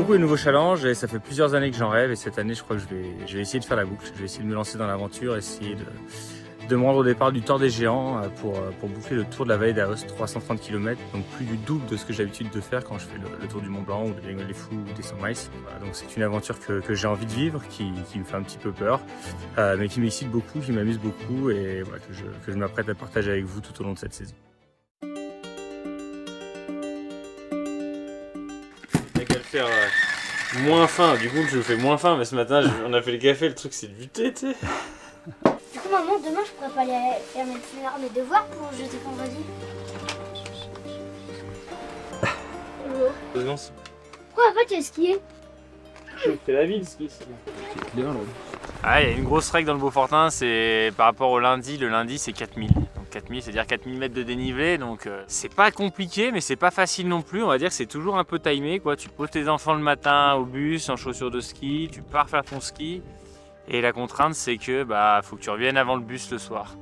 beaucoup les nouveaux challenges et ça fait plusieurs années que j'en rêve et cette année je crois que je vais essayer de faire la boucle. Je vais essayer de me lancer dans l'aventure, essayer de me rendre au départ du Tour des Géants pour boucler le tour de la vallée d'Aoste, 330 km, donc plus du double de ce que j'ai l'habitude de faire quand je fais le tour du Mont Blanc ou de Diagonale des Fous ou des 100 miles. Voilà, donc c'est une aventure que j'ai envie de vivre, qui me fait un petit peu peur, mais qui m'excite beaucoup, qui m'amuse beaucoup et voilà, que je m'apprête à partager avec vous tout au long de cette saison. Faire moins faim, du coup je fais moins faim, mais ce matin on a fait le café, le truc c'est du thé, tu sais. Du coup maman, demain je pourrais pas aller faire mes devoirs pour jeter vendredi. Pourquoi en fait tu as skié? C'est la ville ski ici. C'est bien là. Ah, il y a une grosse règle dans le Beaufortin, c'est par rapport au lundi, le lundi c'est 4000. 4000, c'est-à-dire 4000 mètres de dénivelé, donc c'est pas compliqué mais c'est pas facile non plus, on va dire que c'est toujours un peu timé quoi. Tu poses tes enfants le matin au bus en chaussures de ski, tu pars faire ton ski et la contrainte c'est que faut que tu reviennes avant le bus le soir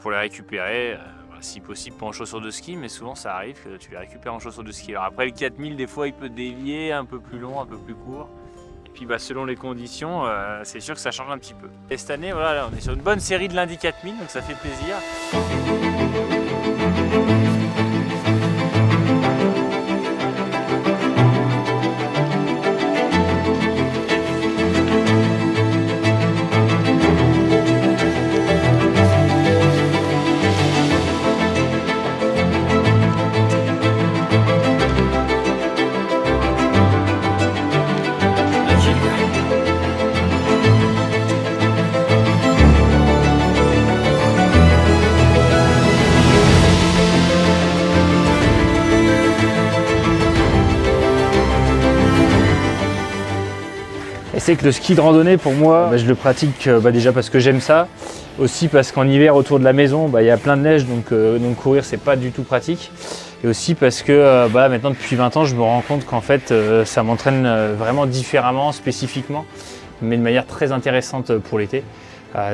pour les récupérer, si possible pas en chaussures de ski, mais souvent ça arrive que tu les récupères en chaussures de ski. Alors après le 4000 des fois il peut dévier, un peu plus long, un peu plus court. Puis selon les conditions, c'est sûr que ça change un petit peu. Et cette année, voilà, là, on est sur une bonne série de lundi 4000, donc ça fait plaisir. C'est que le ski de randonnée pour moi, je le pratique déjà parce que j'aime ça, aussi parce qu'en hiver autour de la maison il y a plein de neige donc courir c'est pas du tout pratique, et aussi parce que maintenant depuis 20 ans je me rends compte qu'en fait ça m'entraîne vraiment différemment, spécifiquement, mais de manière très intéressante pour l'été.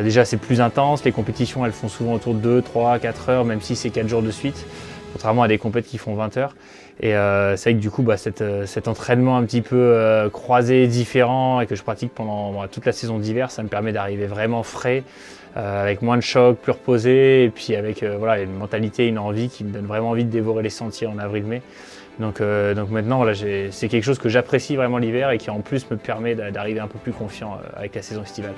Déjà c'est plus intense, les compétitions elles font souvent autour de 2, 3, 4 heures, même si c'est 4 jours de suite, contrairement à des compétitions qui font 20 heures. Et c'est vrai que du coup cet entraînement un petit peu croisé, différent, et que je pratique pendant toute la saison d'hiver, ça me permet d'arriver vraiment frais, avec moins de chocs, plus reposé, et puis avec une mentalité, une envie qui me donne vraiment envie de dévorer les sentiers en avril-mai. Donc maintenant c'est quelque chose que j'apprécie vraiment l'hiver et qui en plus me permet d'arriver un peu plus confiant avec la saison estivale.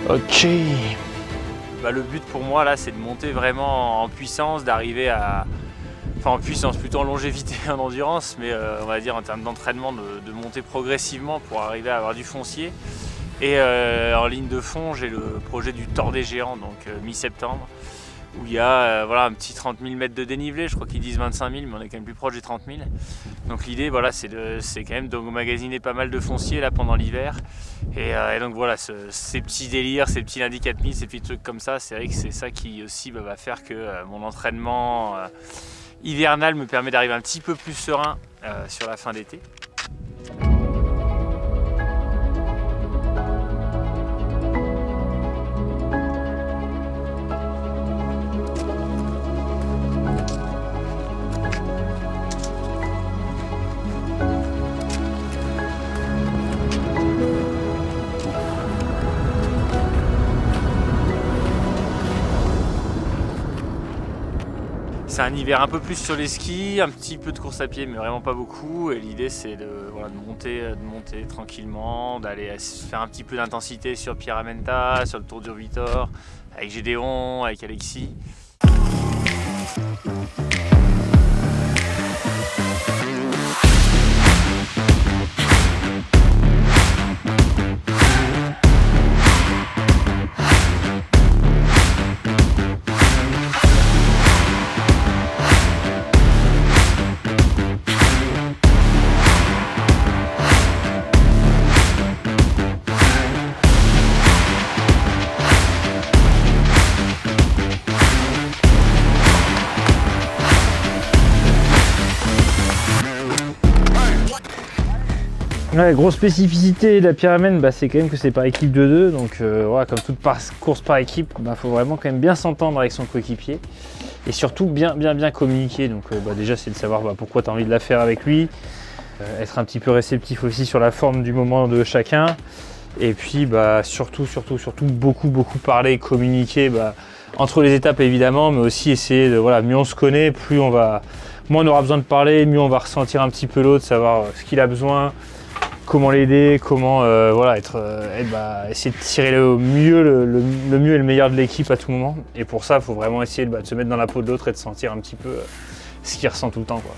Ok. Le but pour moi là c'est de monter vraiment en puissance, d'arriver à... Enfin en puissance, plutôt en longévité et en endurance, mais on va dire en termes d'entraînement de monter progressivement pour arriver à avoir du foncier. Et en ligne de fond j'ai le projet du Tour des Géants, donc mi-septembre, où il y a un petit 30 000 mètres de dénivelé, je crois qu'ils disent 25 000, mais on est quand même plus proche des 30 000. Donc l'idée c'est quand même d'emmagasiner pas mal de foncier là pendant l'hiver. Et donc voilà, ces petits délires, ces petits lundi 4000, ces petits trucs comme ça, c'est vrai que c'est ça qui aussi va faire que mon entraînement hivernal me permet d'arriver un petit peu plus serein sur la fin d'été. C'est un hiver un peu plus sur les skis, un petit peu de course à pied mais vraiment pas beaucoup, et l'idée c'est de monter tranquillement, d'aller faire un petit peu d'intensité sur Pierramenta, sur le Tour du Vitor, avec Gédéon, avec Alexis. Ouais, grosse spécificité de la pyramide, bah, c'est quand même que c'est par équipe de 2. Donc voilà, comme toute course par équipe, bah, faut vraiment quand même bien s'entendre avec son coéquipier. Et surtout bien communiquer. Donc bah, déjà c'est de savoir bah, pourquoi tu as envie de la faire avec lui. Être un petit peu réceptif aussi sur la forme du moment de chacun. Et puis bah, surtout beaucoup parler et communiquer bah, entre les étapes évidemment, mais aussi essayer de voilà, mieux on se connaît, moins on aura besoin de parler, mieux on va ressentir un petit peu l'autre, savoir ce qu'il a besoin, comment l'aider, comment voilà, essayer de tirer le mieux et le meilleur de l'équipe à tout moment. Et pour ça, il faut vraiment essayer de se mettre dans la peau de l'autre et de sentir un petit peu ce qu'il ressent tout le temps, quoi.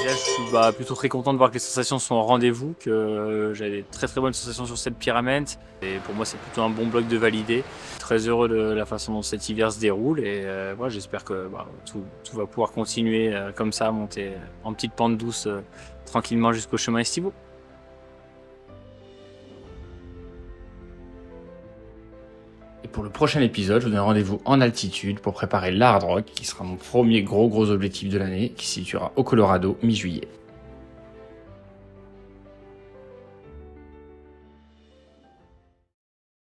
Je suis plutôt très content de voir que les sensations sont au rendez-vous, que j'ai des très bonnes sensations sur cette pyramide. Et pour moi, c'est plutôt un bon bloc de validé. Très heureux de la façon dont cet hiver se déroule et voilà, j'espère que tout va pouvoir continuer comme ça, monter en petite pente douce tranquillement jusqu'au chemin estivaux. Et pour le prochain épisode, je vous donne rendez-vous en altitude pour préparer l'Hard Rock, qui sera mon premier gros objectif de l'année, qui se situera au Colorado mi-juillet.